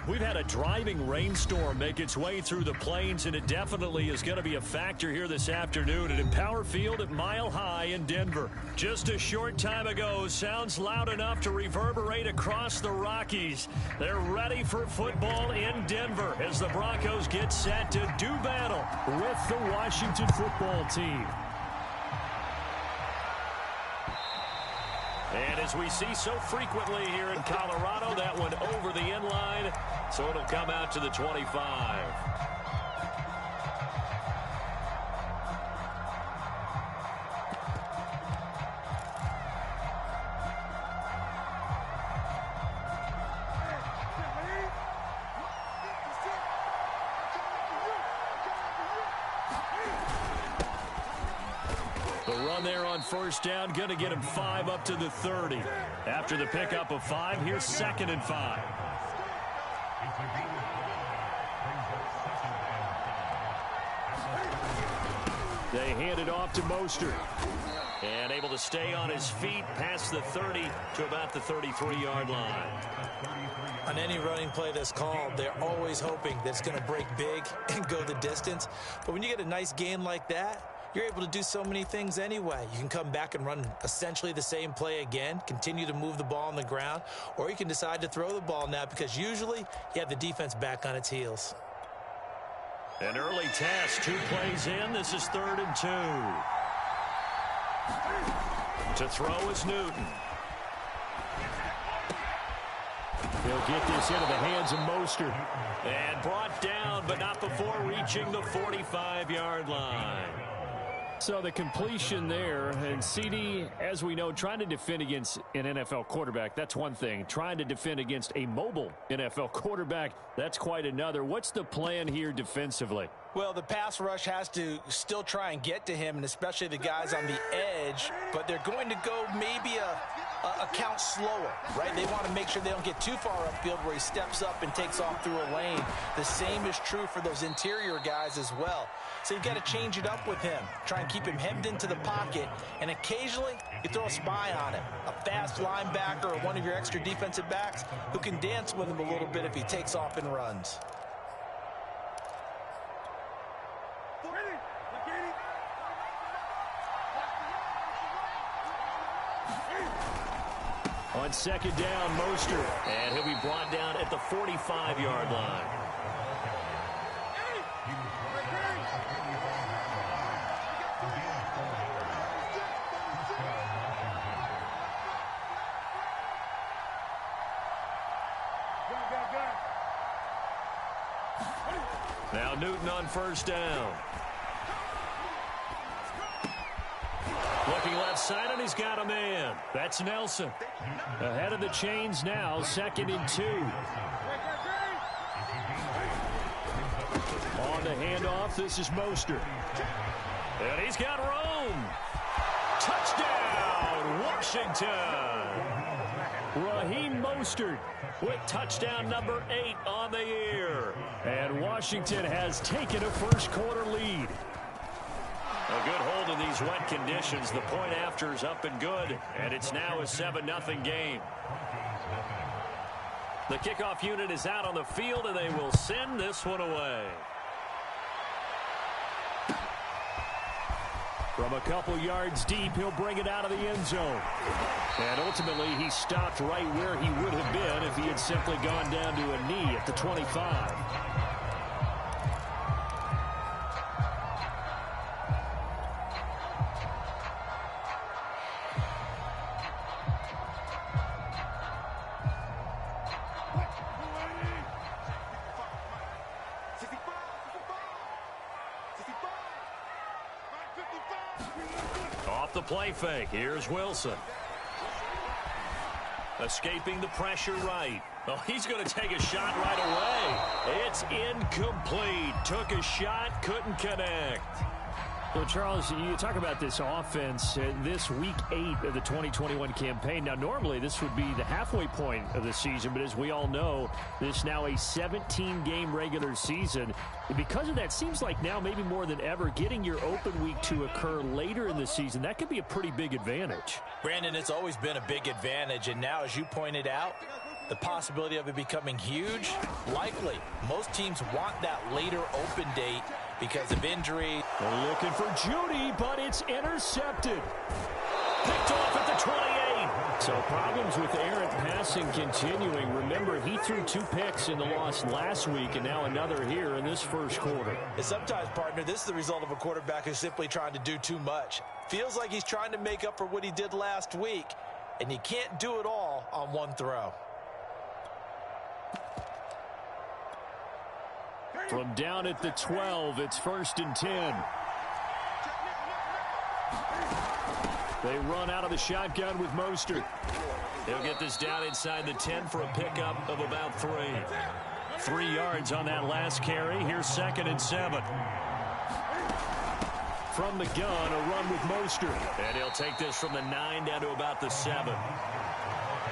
We've had a driving rainstorm make its way through the plains, and it definitely is going to be a factor here this afternoon at Empower Field at Mile High in Denver. Just a short time ago, sounds loud enough to reverberate across the Rockies. They're ready for football in Denver as the Broncos get set to do battle with the Washington football team. And as we see so frequently here in Colorado, that one over the end line, so it'll come out to the 25. There on first down, going to get him 5 up to the 30. After the pickup of 5, here's 2nd and 5. They hand it off to Mostert. And able to stay on his feet past the 30 to about the 33-yard line. On any running play that's called, they're always hoping that it's going to break big and go the distance. But when you get a nice gain like that, you're able to do so many things anyway. You can come back and run essentially the same play again, continue to move the ball on the ground, or you can decide to throw the ball now because usually you have the defense back on its heels. An early test, 2 plays in. This is 3rd and 2. To throw is Newton. He'll get this into the hands of Mostert. And brought down, but not before reaching the 45-yard line. So the completion there, and CD, as we know, trying to defend against an NFL quarterback, that's one thing. Trying to defend against a mobile NFL quarterback, that's quite another. What's the plan here defensively? Well, the pass rush has to still try and get to him, and especially the guys on the edge, but they're going to go maybe a count slower, right? They want to make sure they don't get too far upfield where he steps up and takes off through a lane. The same is true for those interior guys as well. So you've got to change it up with him. Try and keep him hemmed into the pocket, and occasionally you throw a spy on him. A fast linebacker or one of your extra defensive backs who can dance with him a little bit if he takes off and runs. On 2nd down, Mostert. And he'll be brought down at the 45-yard line. Now Newton on first down. Looking left side, and he's got a man. That's Nelson. Ahead of the chains now, 2nd and 2. On the handoff, this is Mostert. And he's got room. Touchdown, Washington. Raheem Mostert with touchdown number 8 on the year. And Washington has taken a first-quarter lead. A good hold in these wet conditions. The point after is up and good, and it's now a 7-0 game. The kickoff unit is out on the field, and they will send this one away. From a couple yards deep, he'll bring it out of the end zone. And ultimately, he stopped right where he would have been if he had simply gone down to a knee at the 25. Off the play fake, here's Wilson. Escaping the pressure right. Oh, he's going to take a shot right away. It's incomplete. Took a shot, couldn't connect. So, Charles, you talk about this offense, this Week 8 of the 2021 campaign. Now, normally this would be the halfway point of the season, but as we all know, this is now a 17-game regular season. And because of that, seems like now maybe more than ever, getting your open week to occur later in the season, that could be a pretty big advantage. Brandon, it's always been a big advantage, and now, as you pointed out, The possibility of it becoming huge? Likely. Most teams want that later open date because of injury. They're looking for Judy, but it's intercepted. Picked off at the 28. So problems with errant passing continuing. Remember, he threw 2 picks in the loss last week, and now another here in this first quarter. And sometimes, partner, this is the result of a quarterback who's simply trying to do too much. Feels like he's trying to make up for what he did last week, and he can't do it all on one throw. From down at the 12, it's 1st and 10. They run out of the shotgun with Mostert. He'll get this down inside the 10 for a pickup of about 3. 3 yards on that last carry. Here's 2nd and 7. From the gun, a run with Mostert. And he'll take this from the 9 down to about the 7.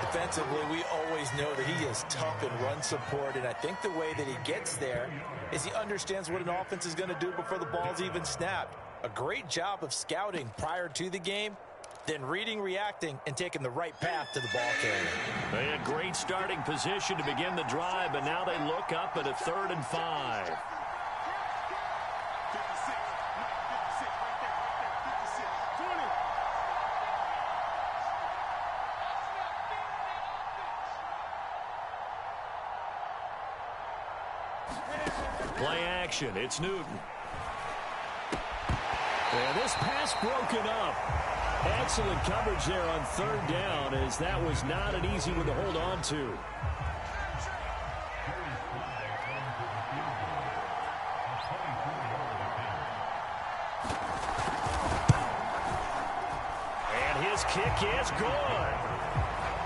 Defensively, we always know that he is tough in run support, and I think the way that he gets there is he understands what an offense is going to do before the ball's even snapped. A great job of scouting prior to the game, then reading, reacting, and taking the right path to the ball carrier. They had great starting position to begin the drive, but now they look up at a 3rd and 5. Play action. It's Newton. And this pass broken up. Excellent coverage there on 3rd down, as that was not an easy one to hold on to. And his kick is good.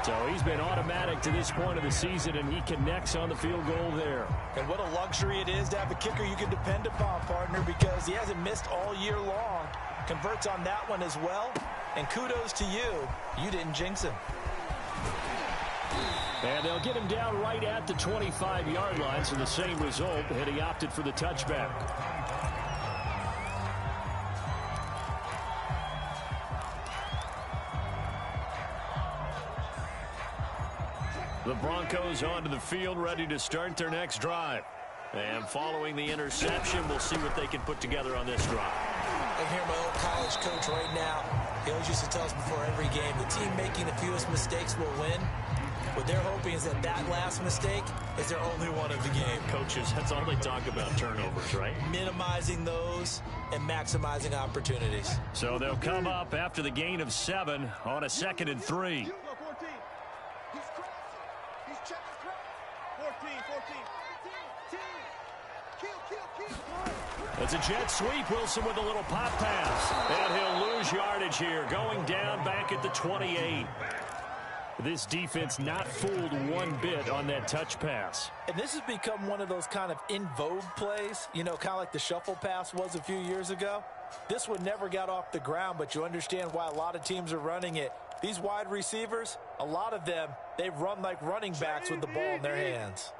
So he's been automatic to this point of the season, and he connects on the field goal there. And what a luxury it is to have a kicker you can depend upon, partner, because he hasn't missed all year long. Converts on that one as well. And kudos to you. You didn't jinx him. And they'll get him down right at the 25-yard line, so the same result, and he opted for the touchback. The Broncos onto the field, ready to start their next drive. And following the interception, we'll see what they can put together on this drive. I'm here, my old college coach right now. He always used to tell us before every game, the team making the fewest mistakes will win. What they're hoping is that that last mistake is their only one of the game. Coaches, that's all they talk about, turnovers, right? Minimizing those and maximizing opportunities. So they'll come up after the gain of 7 on a 2nd and 3. It's a jet sweep. Wilson with a little pop pass. And he'll lose yardage here, going down back at the 28. This defense not fooled one bit on that touch pass. And this has become one of those kind of in vogue plays, you know, kind of like the shuffle pass was a few years ago. This one never got off the ground, but you understand why a lot of teams are running it. These wide receivers, a lot of them, they run like running backs with the ball in their hands.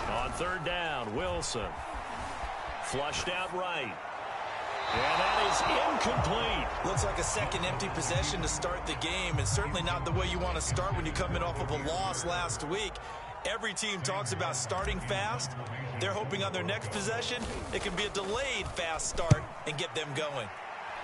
On 3rd down, Wilson. Flushed out right. And that is incomplete. Looks like a second empty possession to start the game, and certainly not the way you want to start when you come in off of a loss last week. Every team talks about starting fast. They're hoping on their next possession it can be a delayed fast start and get them going.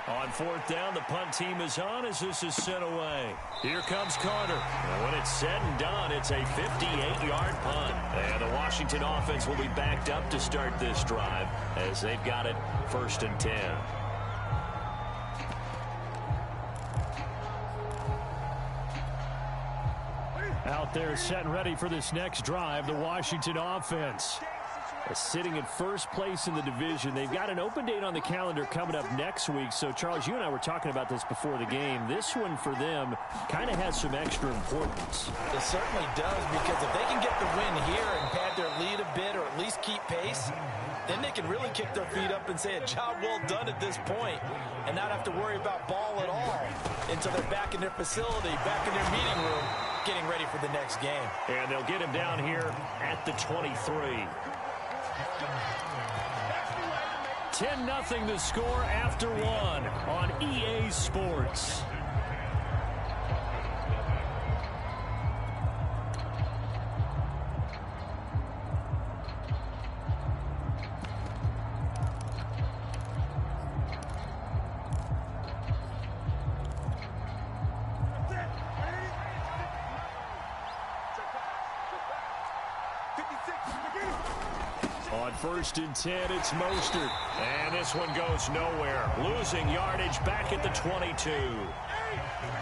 On 4th down, the punt team is on as this is sent away. Here comes Carter. And when it's said and done, it's a 58-yard punt. And the Washington offense will be backed up to start this drive as they've got it 1st and 10. Out there set and ready for this next drive, the Washington offense. Sitting in first place in the division. They've got an open date on the calendar coming up next week. So, Charles, you and I were talking about this before the game. This one for them kind of has some extra importance. It certainly does, because if they can get the win here and pad their lead a bit or at least keep pace, then they can really kick their feet up and say a job well done at this point and not have to worry about ball at all until they're back in their facility, back in their meeting room, getting ready for the next game. And they'll get him down here at the 23. 10-0 the score after one on EA Sports. On 1st and 10, it's Mostert. And this one goes nowhere. Losing yardage back at the 22.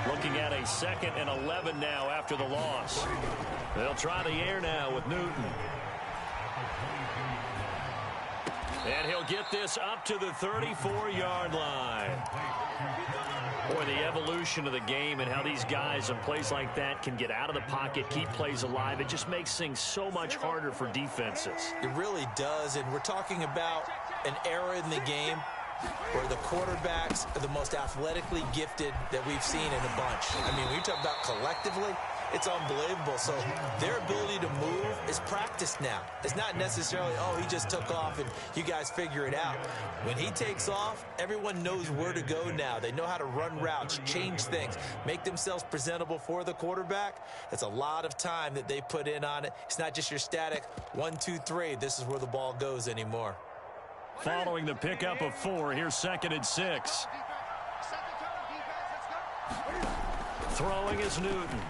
Looking at a 2nd and 11 now after the loss. They'll try the air now with Newton. And he'll get this up to the 34-yard line. Boy, the evolution of the game and how these guys in plays like that can get out of the pocket, keep plays alive, it just makes things so much harder for defenses. It really does, and we're talking about an era in the game where the quarterbacks are the most athletically gifted that we've seen in a bunch. I mean, when you talk about collectively, it's unbelievable. So their ability to move is practiced now. It's not necessarily, oh, he just took off and you guys figure it out. When he takes off, everyone knows where to go now. They know how to run routes, change things, make themselves presentable for the quarterback. It's a lot of time that they put in on it. It's not just your static 1, 2, 3. This is where the ball goes anymore. Following the pickup of 4, here's 2nd and 6. Throwing is Newton.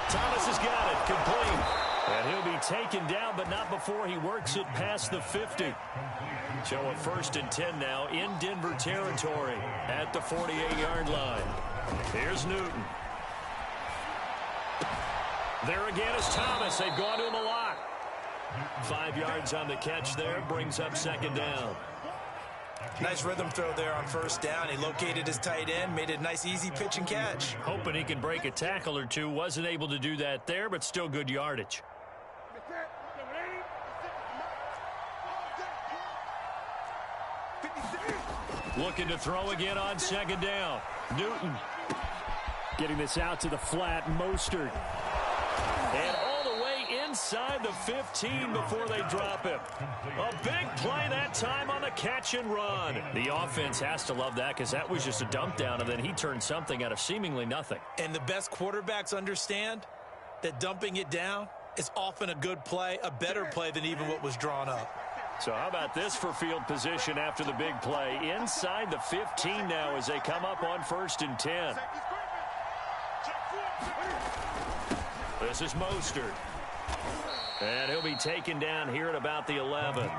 Thomas has got it, complete. And he'll be taken down, but not before he works it past the 50. So a 1st and 10 now in Denver territory at the 48-yard line. Here's Newton. There again is Thomas. They've gone to him a lot. 5 yards on the catch there, brings up 2nd down. Nice rhythm throw there on 1st down. He located his tight end, made it a nice, easy pitch and catch. Hoping he can break a tackle or two. Wasn't able to do that there, but still good yardage. Looking to throw again on 2nd down. Newton. Getting this out to the flat, Mostert. And all the way inside the 15 before they drop him. A big play that time on the catch and run. The offense has to love that because that was just a dump down, and then he turned something out of seemingly nothing. And the best quarterbacks understand that dumping it down is often a good play, a better play than even what was drawn up. So how about this for field position after the big play? Inside the 15 now as they come up on 1st and 10. This is Mostert. And he'll be taken down here at about the 11.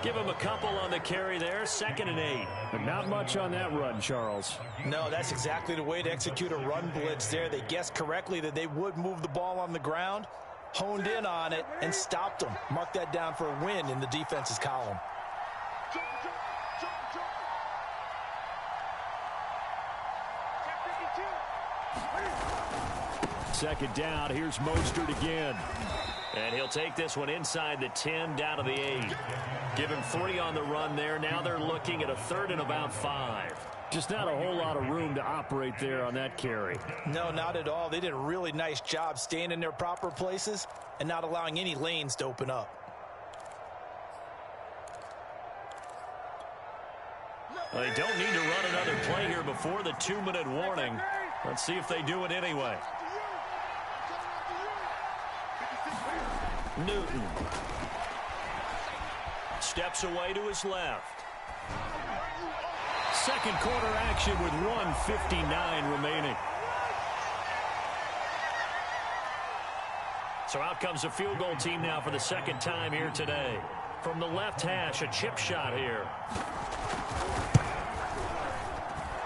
Give him a couple on the carry there, 2nd and 8. But not much on that run, Charles. No, that's exactly the way to execute a run blitz there. They guessed correctly that they would move the ball on the ground, honed in on it, and stopped them. Mark that down for a win in the defense's column. Second down, here's Mostert again. And he'll take this one inside the 10 down to the 8. Give him 3 on the run there. Now they're looking at a 3rd and about 5. Just not a whole lot of room to operate there on that carry. No, not at all. They did a really nice job staying in their proper places and not allowing any lanes to open up. Well, they don't need to run another play here before the 2-minute warning. Let's see if they do it anyway. Newton steps away to his left. Second quarter action with 1:59 remaining. So out comes the field goal team now for the 2nd time here today. From the left hash, a chip shot here.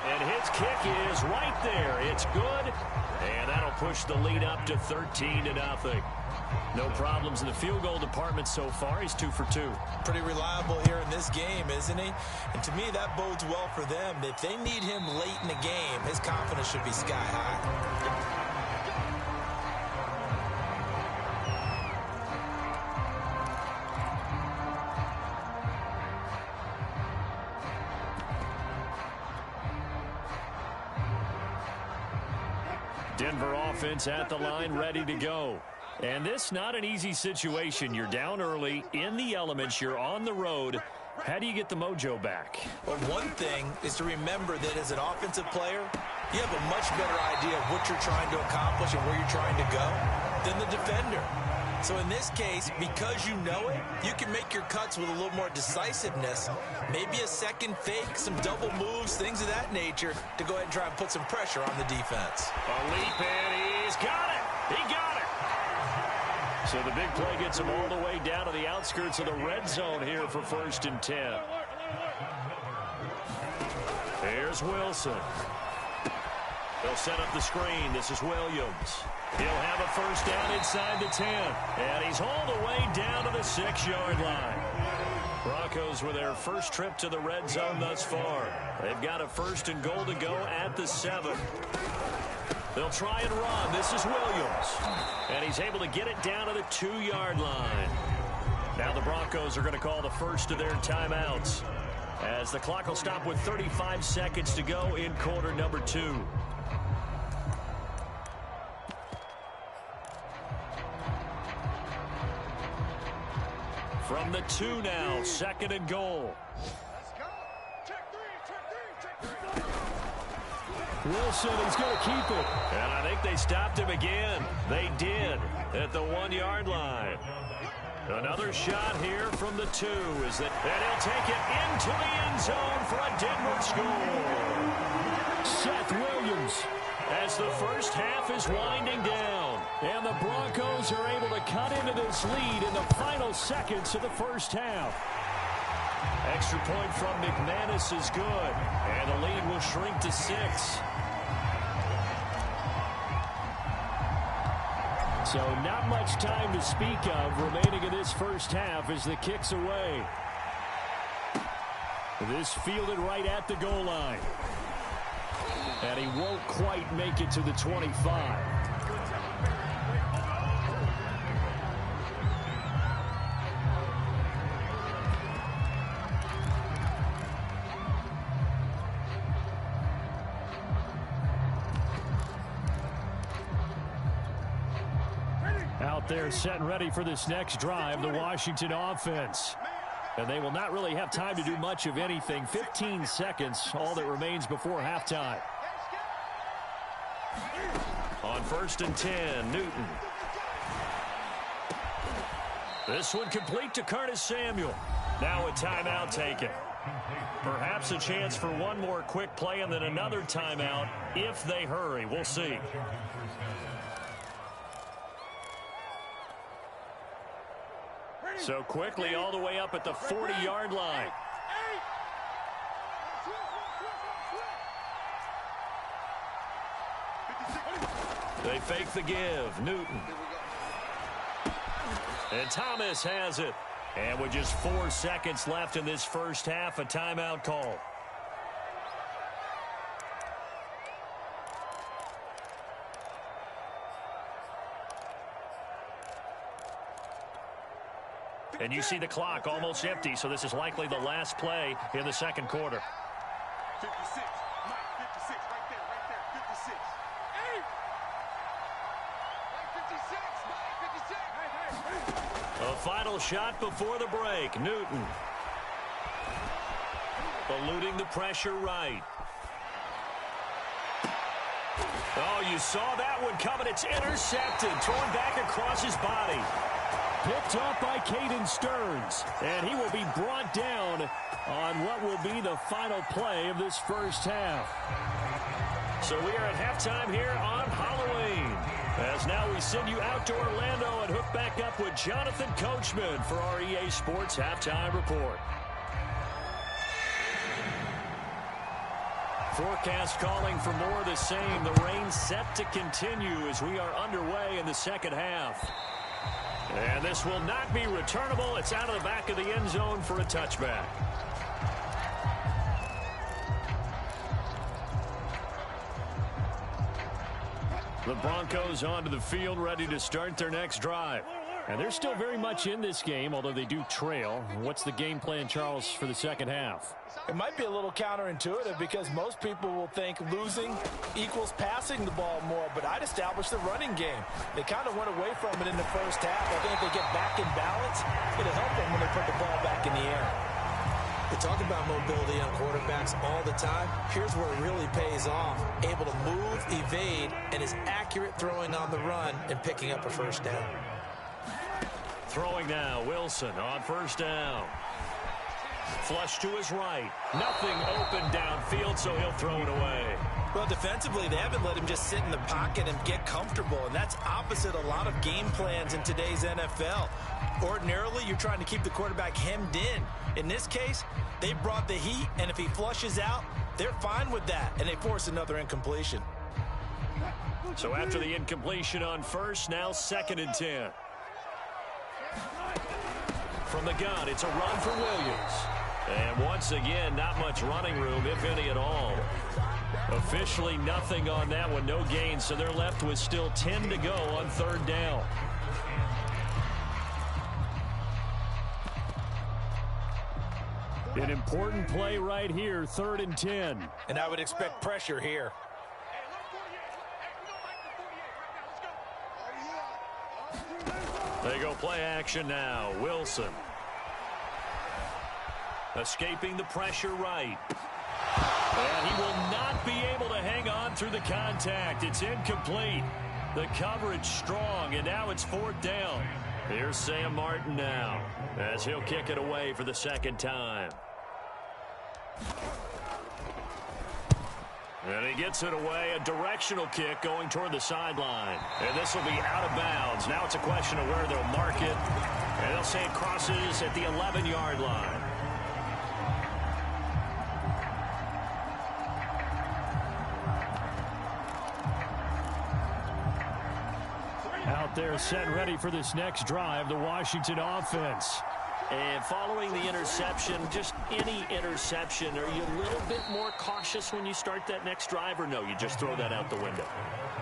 And his kick is right there. It's good. And that'll push the lead up to 13-0. No problems in the field goal department so far. He's 2 for 2. Pretty reliable here in this game, isn't he? And to me, that bodes well for them. If they need him late in the game, his confidence should be sky high. Denver offense at the line, ready to go. And this not an easy situation. You're down early, in the elements, you're on the road. How do you get the mojo back? Well, one thing is to remember that as an offensive player, you have a much better idea of what you're trying to accomplish and where you're trying to go than the defender. So in this case, because you know it, you can make your cuts with a little more decisiveness, maybe a second fake, some double moves, things of that nature, to go ahead and try and put some pressure on the defense. A leap in, he's got it! He got it! So the big play gets him all the way down to the outskirts of the red zone here for 1st and 10. Here's Wilson. They'll set up the screen. This is Williams. He'll have a first down inside the 10. And he's all the way down to the 6-yard line. Broncos with their first trip to the red zone thus far. They've got a 1st and goal to go at the 7. They'll try and run. This is Williams. And he's able to get it down to the 2-yard line. Now the Broncos are going to call the first of their timeouts, as the clock will stop with 35 seconds to go in quarter number 2. From the 2 now, 2nd and goal. Wilson, he's going to keep it. And I think they stopped him again. They did at the 1-yard line. Another shot here from the 2. And he'll take it into the end zone for a Denver score. Seth Williams. As the first half is winding down. And the Broncos are able to cut into this lead in the final seconds of the first half. Extra point from McManus is good. And the lead will shrink to 6. So not much time to speak of remaining in this first half as the kick's away. This fielded right at the goal line. And he won't quite make it to the 25. Out there set and ready for this next drive, the Washington offense. And they will not really have time to do much of anything. 15 seconds, all that remains before halftime. On 1st and 10, Newton. This one complete to Curtis Samuel. Now a timeout taken. Perhaps a chance for one more quick play and then another timeout if they hurry. We'll see. So quickly all the way up at the 40-yard line. They fake the give. Newton. And Thomas has it. And with just 4 seconds left in this first half, a timeout call. And you see the clock almost empty, so this is likely the last play in the second quarter. 56, Mike, 56, right there, 56. Hey! Mike, 56, Mike, 56. A final shot before the break. Newton. Eluding the pressure right. Oh, you saw that one coming. It's intercepted. Thrown back across his body. Picked up by Caden Stearns. And he will be brought down on what will be the final play of this first half. So we are at halftime here on Halloween. As now we send you out to Orlando and hook back up with Jonathan Coachman for our EA Sports Halftime Report. Forecast calling for more of the same. The rain set to continue as we are underway in the second half. And this will not be returnable. It's out of the back of the end zone for a touchback. The Broncos onto the field ready to start their next drive. And they're still very much in this game, although they do trail. What's the game plan, Charles, for the second half? It might be a little counterintuitive because most people will think losing equals passing the ball more, but I'd establish the running game. They kind of went away from it in the first half. I think if they get back in balance, it'll help them when they put the ball back in the air. We talk about mobility on quarterbacks all the time. Here's where it really pays off. Able to move, evade, and is accurate throwing on the run and picking up a first down. Throwing now, Wilson on first down. Flush to his right. Nothing open downfield, so he'll throw it away. Well, defensively, they haven't let him just sit in the pocket and get comfortable, and that's opposite a lot of game plans in today's NFL. Ordinarily, you're trying to keep the quarterback hemmed in. In this case, they brought the heat, and if he flushes out, they're fine with that, and they force another incompletion. So after the incompletion on first, now 2nd and 10. From the gun, it's a run for Williams. And once again, not much running room, if any at all. Officially nothing on that one, no gain, so they're left with still 10 to go on 3rd down. An important play right here, 3rd and 10. And I would expect pressure here. They go play action now. Wilson. Escaping the pressure right. And he will not be able to hang on through the contact. It's incomplete. The coverage strong, and now it's 4th down. Here's Sam Martin now, as he'll kick it away for the 2nd time. And he gets it away, a directional kick going toward the sideline. And this will be out of bounds. Now it's a question of where they'll mark it. And they'll say it crosses at the 11-yard line. Out there set ready for this next drive, the Washington offense. And following the interception, just any interception, are you a little bit more cautious when you start that next drive, or no, you just throw that out the window?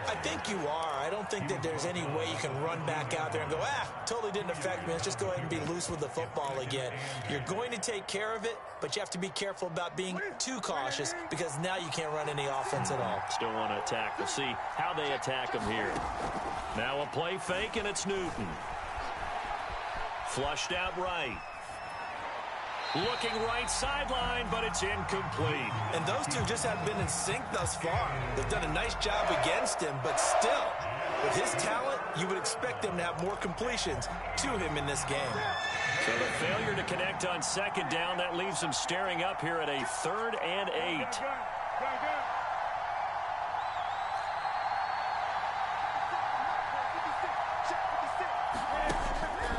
I think you are. I don't think that there's any way you can run back out there and go, totally didn't affect me. Let's just go ahead and be loose with the football again. You're going to take care of it, but you have to be careful about being too cautious because now you can't run any offense at all. Still want to attack. We'll see how they attack them here. Now a play fake, and it's Newton. Flushed out right. Looking right sideline, but it's incomplete. And those two just haven't been in sync thus far. They've done a nice job against him, but still, with his talent, you would expect them to have more completions to him in this game. So the failure to connect on 2nd down, that leaves them staring up here at a 3rd and 8.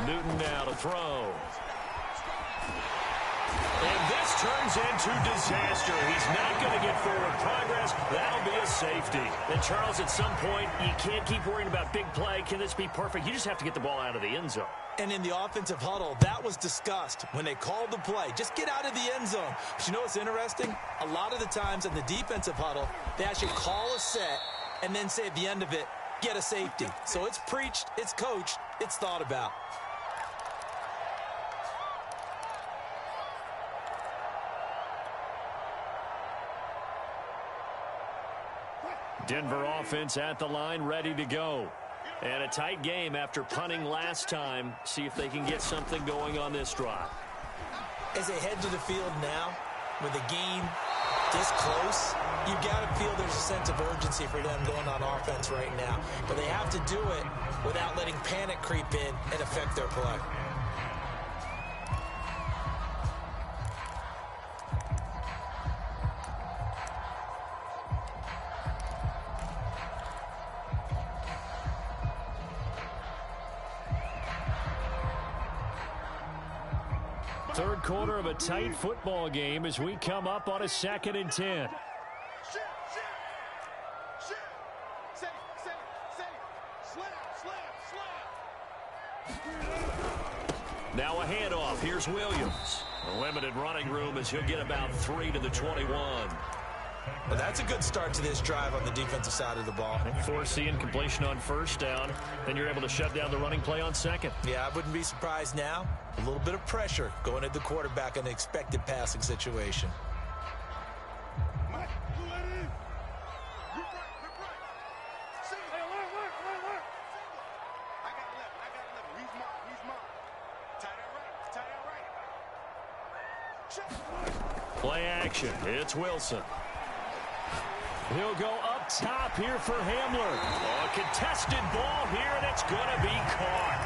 Newton now to throw. And this turns into disaster. He's not going to get forward progress. That'll be a safety. And, Charles, at some point, you can't keep worrying about big play. Can this be perfect? You just have to get the ball out of the end zone. And in the offensive huddle, that was discussed when they called the play. Just get out of the end zone. But you know what's interesting? A lot of the times in the defensive huddle, they actually call a set and then say at the end of it, get a safety. So it's preached, it's coached, it's thought about. Denver offense at the line, ready to go. And a tight game after punting last time. See if they can get something going on this drive. As they head to the field now, with the game this close, you got to feel there's a sense of urgency for them going on offense right now. But they have to do it without letting panic creep in and affect their play. Third quarter of a tight football game as we come up on a 2nd and 10. Now a handoff. Here's Williams. A limited running room as he'll get about 3 to the 21. Well, that's a good start to this drive on the defensive side of the ball. Force the incompletion on first down. Then you're able to shut down the running play on second. Yeah, I wouldn't be surprised now. A little bit of pressure going at the quarterback in an expected passing situation. Play action. It's Wilson. He'll go up top here for Hamler. Oh, a contested ball here, and it's going to be caught.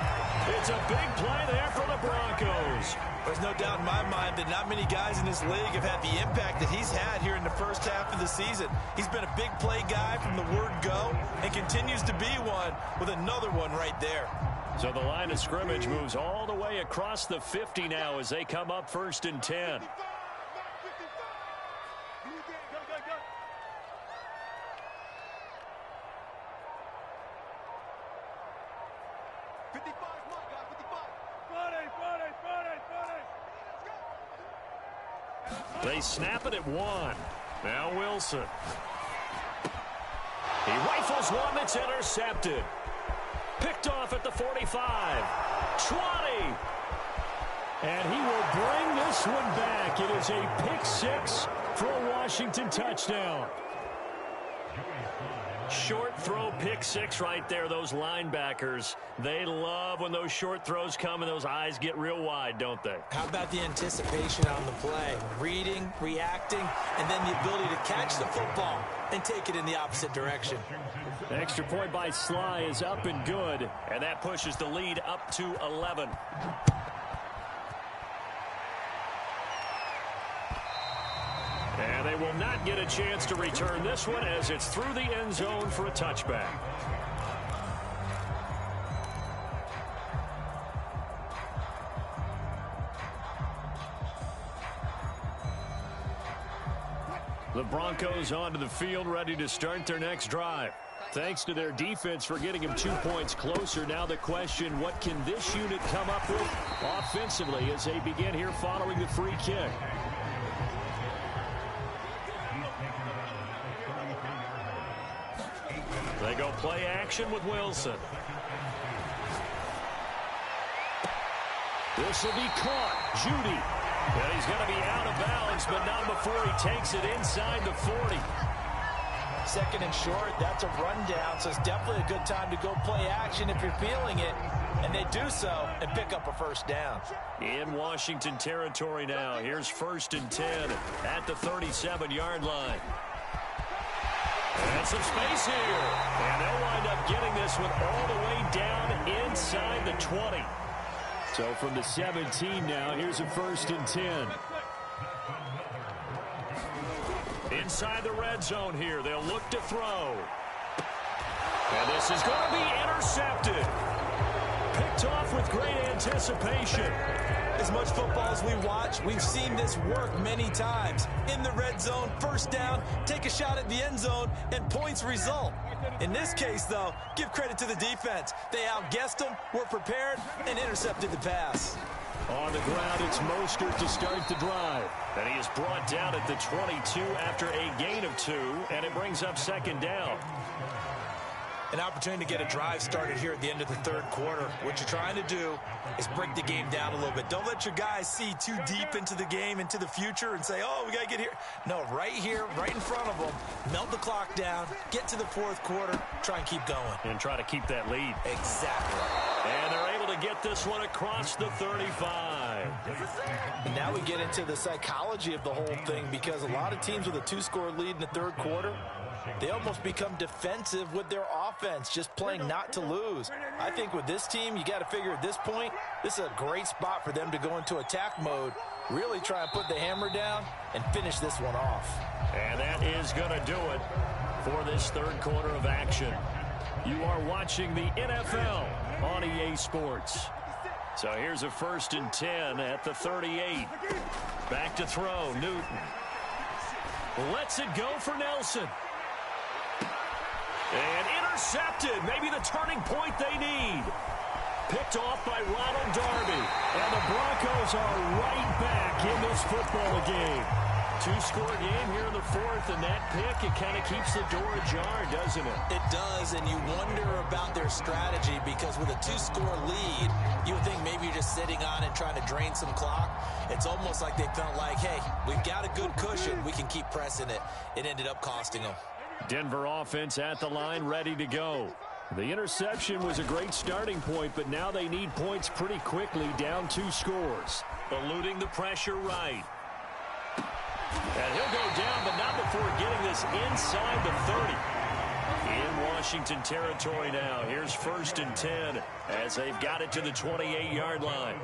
It's a big play there for the Broncos. There's no doubt in my mind that not many guys in this league have had the impact that he's had here in the first half of the season. He's been a big play guy from the word go and continues to be one with another one right there. So the line of scrimmage moves all the way across the 50 now as they come up 1st and 10. They snap it at 1. Now Wilson. He rifles one that's intercepted. Picked off at the 45. 20. And he will bring this one back. It is a pick 6 for a Washington touchdown. Short throw pick 6 right there. Those linebackers, they love when those short throws come and those eyes get real wide, don't they? How about the anticipation on the play? Reading, reacting, and then the ability to catch the football and take it in the opposite direction. The extra point by Sly is up and good. And that pushes the lead up to 11. And they will not get a chance to return this one as it's through the end zone for a touchback. The Broncos onto the field, ready to start their next drive. Thanks to their defense for getting him 2 points closer. Now the question, what can this unit come up with offensively as they begin here following the free kick? They go play action with Wilson. This will be caught. Judy. And he's going to be out of bounds, but not before he takes it inside the 40. 2nd and short, that's a rundown, so it's definitely a good time to go play action if you're feeling it. And they do so and pick up a 1st down. In Washington territory now. Here's 1st and 10 at the 37-yard line. And some space here. And they'll wind up getting this one all the way down inside the 20. So from the 17 now, here's a 1st and 10. Inside the red zone here. They'll look to throw. And this is going to be intercepted. Picked off with great anticipation. As much football as we watch, we've seen this work many times. In the red zone, 1st down, take a shot at the end zone, and points result. In this case, though, give credit to the defense. They outguessed them, were prepared, and intercepted the pass. On the ground, it's Mostert to start the drive. And he is brought down at the 22 after a gain of 2, and it brings up 2nd down. An opportunity to get a drive started here at the end of the 3rd quarter. What you're trying to do is break the game down a little bit. Don't let your guys see too deep into the game, into the future, and say, oh, we got to get here. No, right here, right in front of them, melt the clock down, get to the 4th quarter, try and keep going. And try to keep that lead. Exactly. And they're able to get this one across the 35. And now we get into the psychology of the whole thing, because a lot of teams with a 2-score lead in the 3rd quarter, they almost become defensive with their offense, just playing not to lose. I think with this team, you got to figure at this point, this is a great spot for them to go into attack mode, really try and put the hammer down and finish this one off. And that is going to do it for this 3rd quarter of action. You are watching the NFL on EA Sports. So here's a 1st and 10 at the 38. Back to throw, Newton. Lets it go for Nelson. And intercepted. Maybe the turning point they need. Picked off by Ronald Darby. And the Broncos are right back in this football game. Two-score game here in the fourth, and that pick, it kind of keeps the door ajar, doesn't it? It does, and you wonder about their strategy because with a two-score lead, you would think maybe you're just sitting on it trying to drain some clock. It's almost like they felt like, hey, we've got a good cushion. We can keep pressing it. It ended up costing them. Denver offense at the line, ready to go. The interception was a great starting point, but now they need points pretty quickly, down 2 scores. Eluding the pressure right. And he'll go down, but not before getting this inside the 30. In Washington territory now. Here's 1st and 10 as they've got it to the 28-yard line.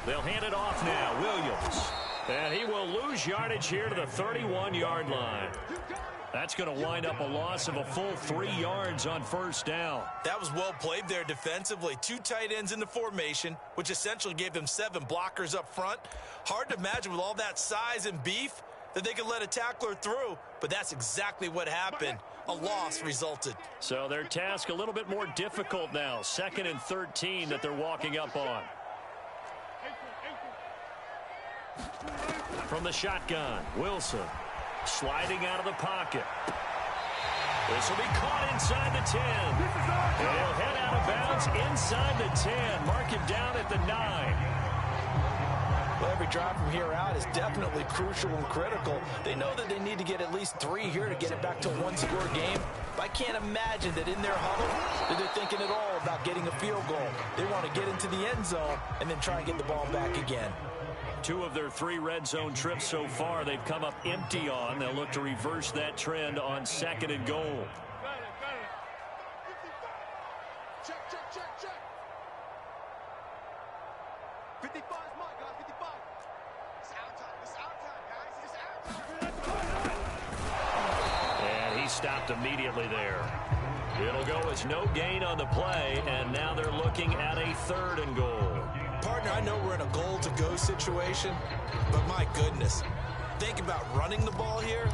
They'll hand it off now. Williams. And he will lose yardage here to the 31-yard line. That's going to wind up a loss of a full 3 yards on 1st down. That was well played there defensively. 2 tight ends in the formation, which essentially gave them 7 blockers up front. Hard to imagine with all that size and beef that they could let a tackler through, but that's exactly what happened. A loss resulted. So their task a little bit more difficult now. 2nd and 13 that they're walking up on. From the shotgun, Wilson. Sliding out of the pocket. This will be caught inside the 10. He'll head out of bounds inside the 10. Mark him down at the 9. Well, every drive from here out is definitely crucial and critical. They know that they need to get at least 3 here to get it back to a 1-score game. But I can't imagine that in their huddle that they're thinking at all about getting a field goal. They want to get into the end zone and then try and get the ball back again. 2 of their 3 red zone trips so far they've come up empty on. They'll look to reverse that trend on 2nd and goal. Check. 55 is mine, guys. 55. It's our time. It's our time, guys. It's our time. And he stopped immediately there. It'll go as no gain on the play, and now they're looking at a 3rd and goal. Partner, I know we're in a goal-to-go situation, but my goodness, think about running the ball here.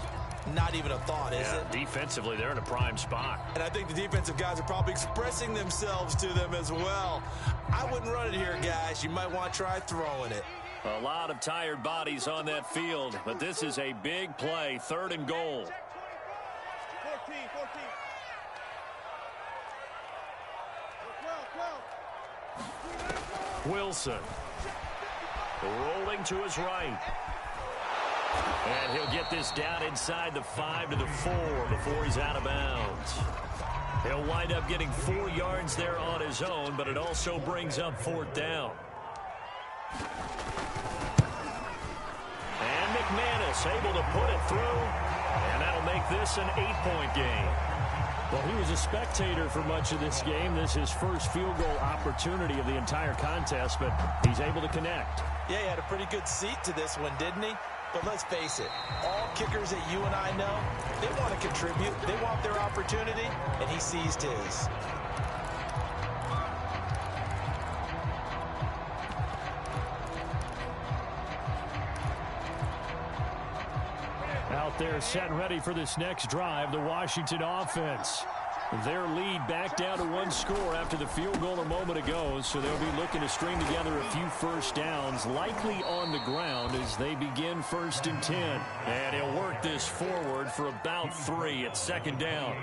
Not even a thought, is it? Defensively, they're in a prime spot. And I think the defensive guys are probably expressing themselves to them as well. I wouldn't run it here, guys. You might want to try throwing it. A lot of tired bodies on that field, but this is a big play. 3rd and goal. 14. Wilson. Rolling to his right. And he'll get this down inside the 5 to the 4 before he's out of bounds. He'll wind up getting 4 yards there on his own, but it also brings up 4th down. And McManus able to put it through, and that'll make this an 8-point game. Well, he was a spectator for much of this game. This is his first field goal opportunity of the entire contest, but he's able to connect. Yeah, he had a pretty good seat to this one, didn't he? But let's face it, all kickers that you and I know, they want to contribute. They want their opportunity, and he seized his. Out there set and ready for this next drive, the Washington offense. Their lead back down to 1 score after the field goal a moment ago, so they'll be looking to string together a few 1st downs, likely on the ground as they begin 1st and 10. And he'll work this forward for about 3 at 2nd down.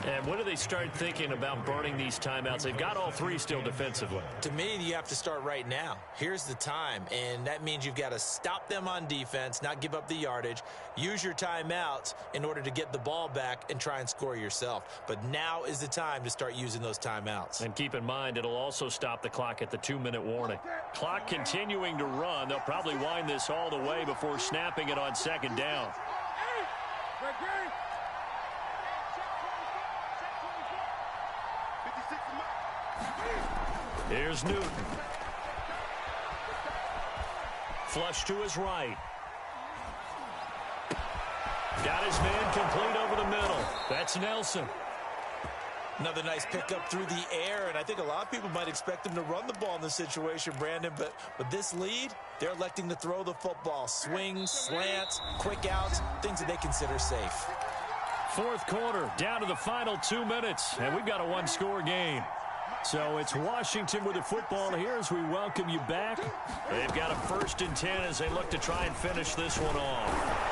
And when do they start thinking about burning these timeouts? They've got all 3 still defensively. To me, you have to start right now. Here's the time, and that means you've got to stop them on defense, not give up the yardage, use your timeouts in order to get the ball back and try and score yourself. But now is the time to start using those timeouts. And keep in mind, it'll also stop the clock at the 2-minute warning. Clock continuing to run. They'll probably wind this all the way before snapping it on 2nd down. Here's Newton. Flush to his right. Got his man complete over the middle. That's Nelson. Another nice pickup through the air, and I think a lot of people might expect him to run the ball in this situation, Brandon, but with this lead, they're electing to throw the football. Swings, slants, quick outs, things that they consider safe. 4th quarter, down to the final 2 minutes, and we've got a 1-score game. So it's Washington with the football here as we welcome you back. They've got a 1st and 10 as they look to try and finish this one off.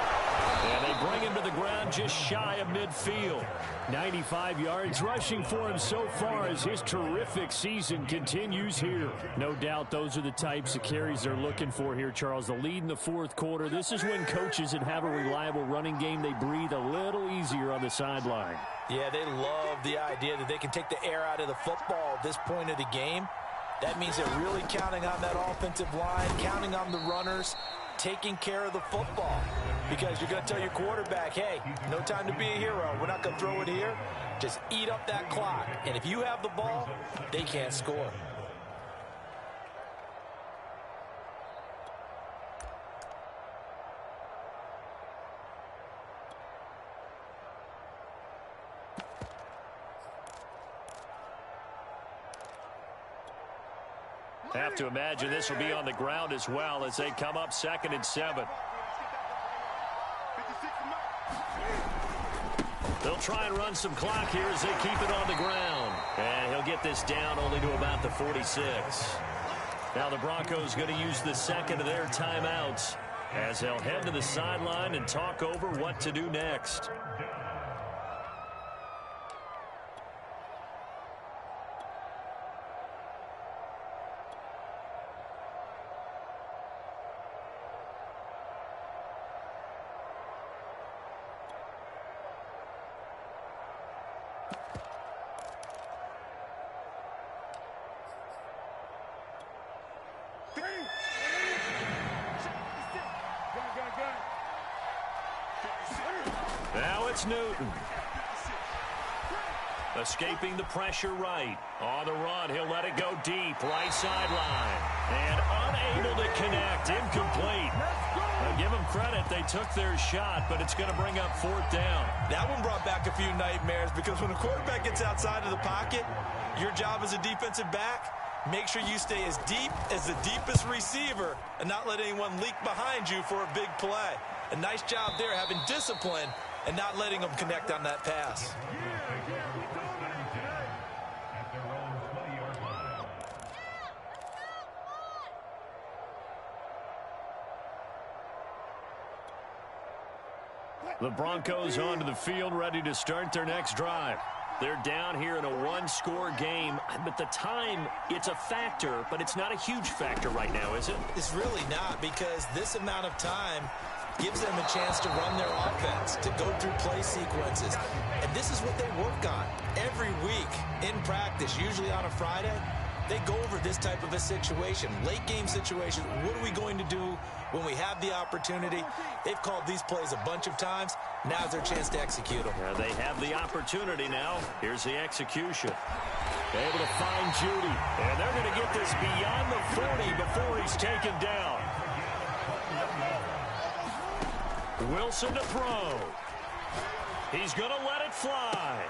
And they bring him to the ground just shy of midfield. 95 yards rushing for him so far as his terrific season continues here. No doubt those are the types of carries they're looking for here, Charles. The lead in the 4th quarter. This is when coaches that have a reliable running game, they breathe a little easier on the sideline. Yeah, they love the idea that they can take the air out of the football at this point of the game. That means they're really counting on that offensive line, counting on the runners, taking care of the football. Because you're going to tell your quarterback, hey, no time to be a hero. We're not going to throw it here. Just eat up that clock. And if you have the ball, they can't score. Have to imagine this will be on the ground as well as they come up 2nd and 7. They'll try and run some clock here as they keep it on the ground. And he'll get this down only to about the 46. Now the Broncos going to use the 2nd of their timeouts as they'll head to the sideline and talk over what to do next. Now it's Newton. Escaping the pressure right. On the run, he'll let it go deep. Right sideline. And unable to connect. Incomplete. Now give them credit. They took their shot, but it's going to bring up 4th down. That one brought back a few nightmares because when a quarterback gets outside of the pocket, your job as a defensive back, make sure you stay as deep as the deepest receiver and not let anyone leak behind you for a big play. A nice job there having discipline and not letting them connect on that pass. The Broncos onto the field, ready to start their next drive. They're down here in a 1-score game, but the time, it's a factor, but it's not a huge factor right now, is it? It's really not, because this amount of time gives them a chance to run their offense, to go through play sequences. And this is what they work on every week in practice, usually on a Friday. They go over this type of a situation, late game situation. What are we going to do when we have the opportunity? They've called these plays a bunch of times. Now's their chance to execute them. Yeah, they have the opportunity now. Here's the execution. Able to find Judy. And they're going to get this beyond the 40 before he's taken down. Wilson to throw. He's going to let it fly.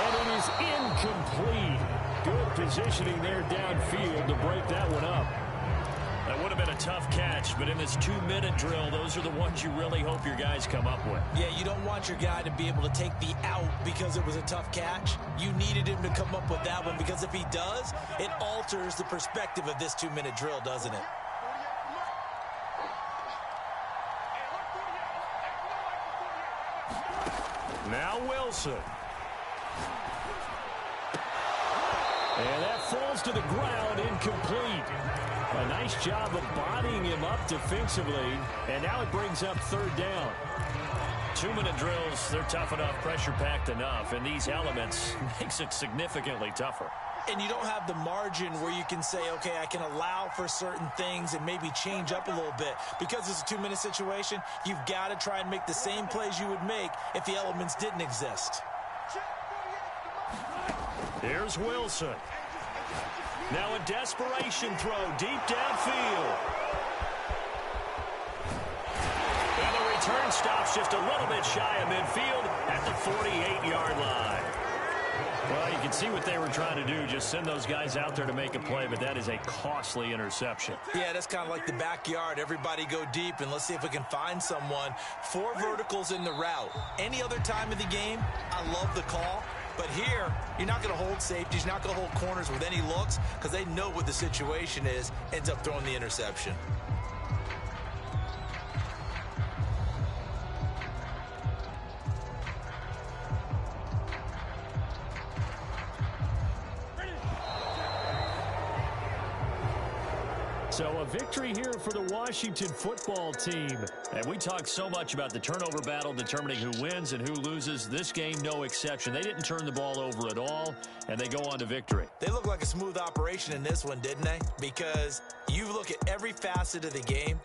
And it is incomplete. Good positioning there downfield to break that one up. That would have been a tough catch, but in this 2-minute drill, those are the ones you really hope your guys come up with. Yeah, you don't want your guy to be able to take the out because it was a tough catch. You needed him to come up with that one, because if he does, it alters the perspective of this 2-minute drill, doesn't it? Now Wilson. And that falls to the ground, incomplete. A nice job of bodying him up defensively, and now it brings up 3rd down. 2-minute drills, they're tough enough, pressure-packed enough, and these elements makes it significantly tougher. And you don't have the margin where you can say, okay, I can allow for certain things and maybe change up a little bit. Because it's a 2-minute situation, you've got to try and make the same plays you would make if the elements didn't exist. Here's Wilson. Now a desperation throw deep downfield. And the return stops just a little bit shy of midfield at the 48-yard line. Well, you can see what they were trying to do, just send those guys out there to make a play, but that is a costly interception. Yeah, that's kind of like the backyard. Everybody go deep, and let's see if we can find someone. 4 verticals in the route. Any other time of the game, I love the call. But here, you're not going to hold safeties, you're not going to hold corners with any looks because they know what the situation is, ends up throwing the interception. So a victory here for the Washington football team. And we talk so much about the turnover battle determining who wins and who loses. This game, no exception. They didn't turn the ball over at all, and they go on to victory. They look like a smooth operation in this one, didn't they? Because you look at every facet of the game,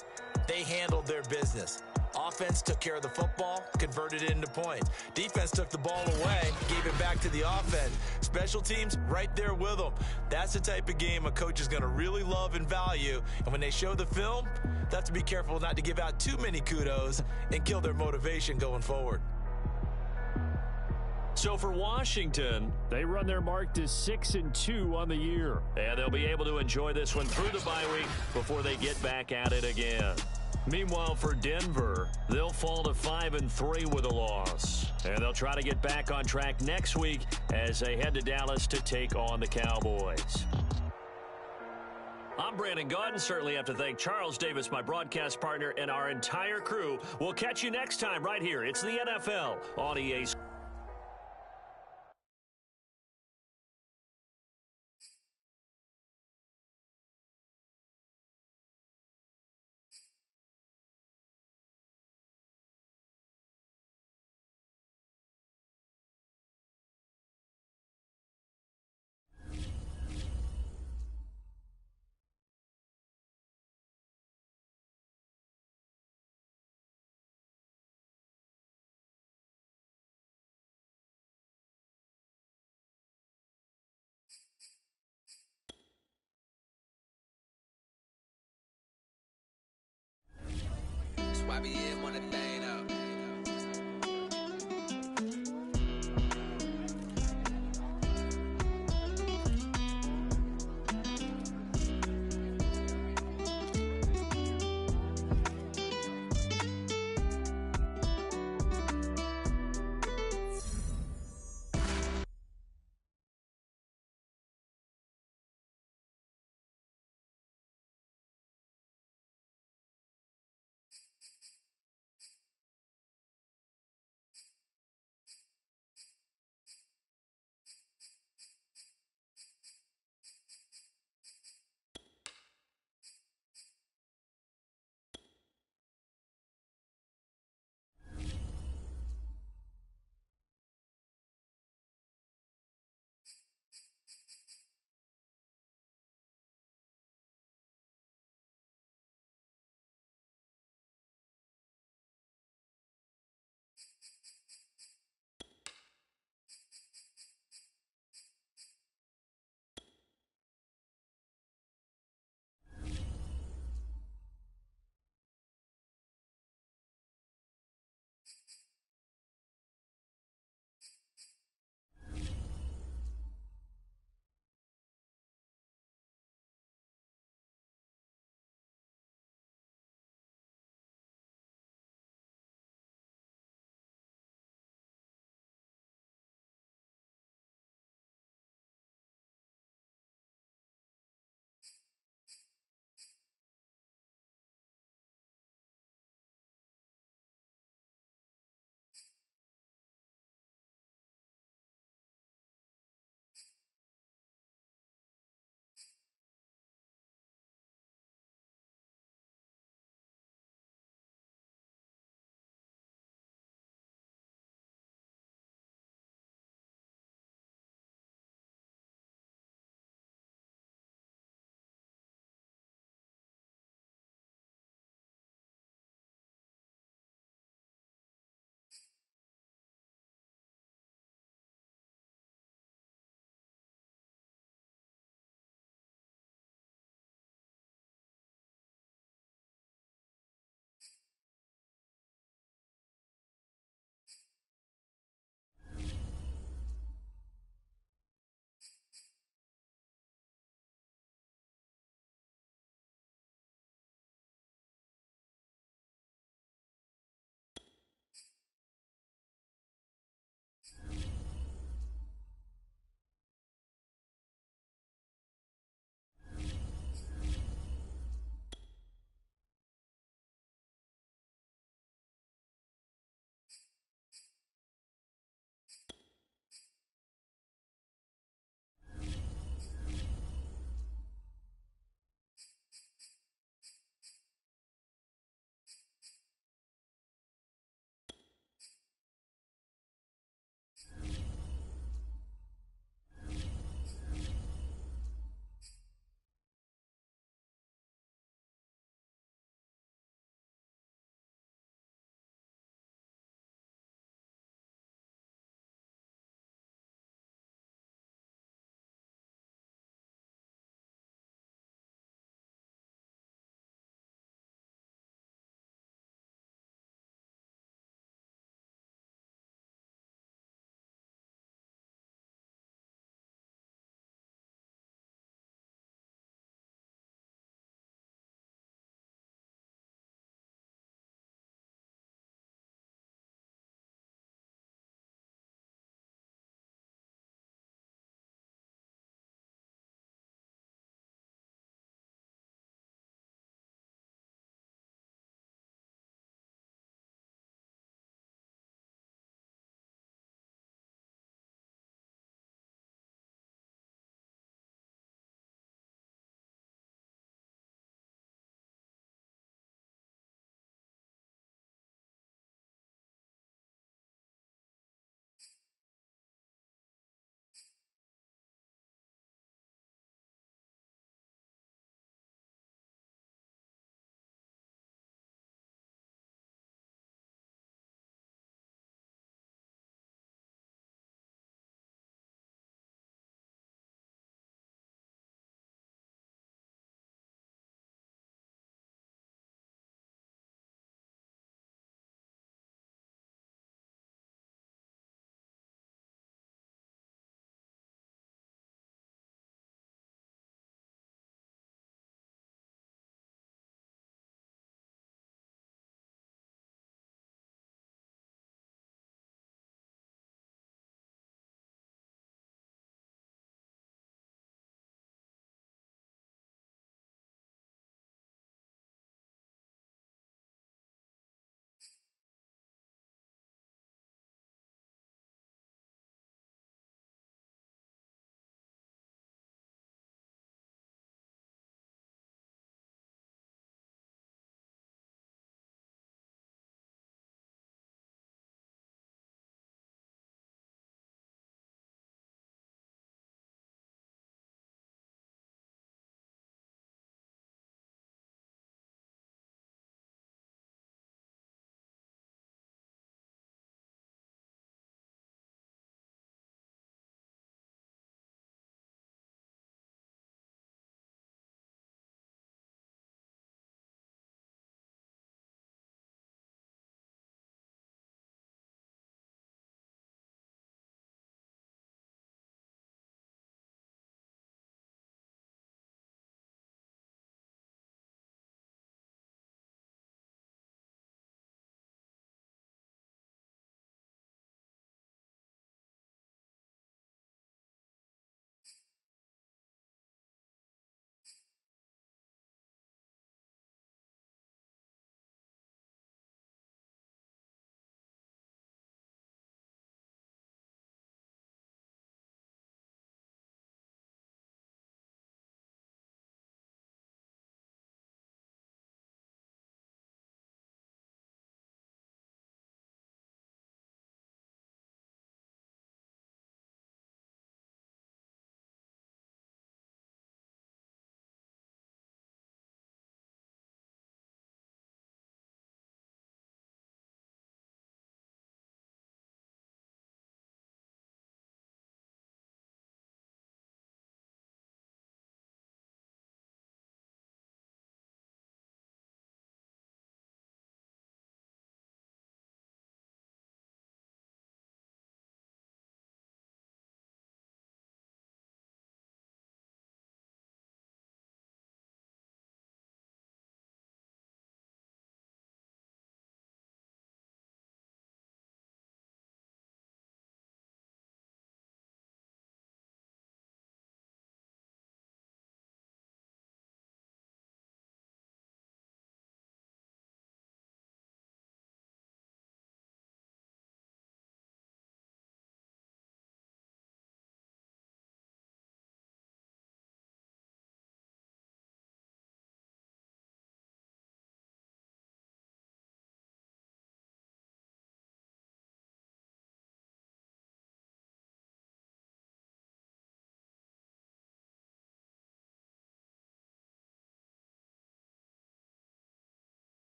they handled their business. Offense took care of the football, converted it into points. Defense took the ball away, gave it back to the offense. Special teams, right there with them. That's the type of game a coach is going to really love and value. And when they show the film, they have to be careful not to give out too many kudos and kill their motivation going forward. So for Washington, they run their mark to 6-2 on the year. And they'll be able to enjoy this one through the bye week before they get back at it again. Meanwhile, for Denver, they'll fall to 5-3 with a loss. And they'll try to get back on track next week as they head to Dallas to take on the Cowboys. I'm Madden God, and certainly have to thank Charles Davis, my broadcast partner, and our entire crew. We'll catch you next time right here. It's the NFL on EA Sports. YBM on the thing up.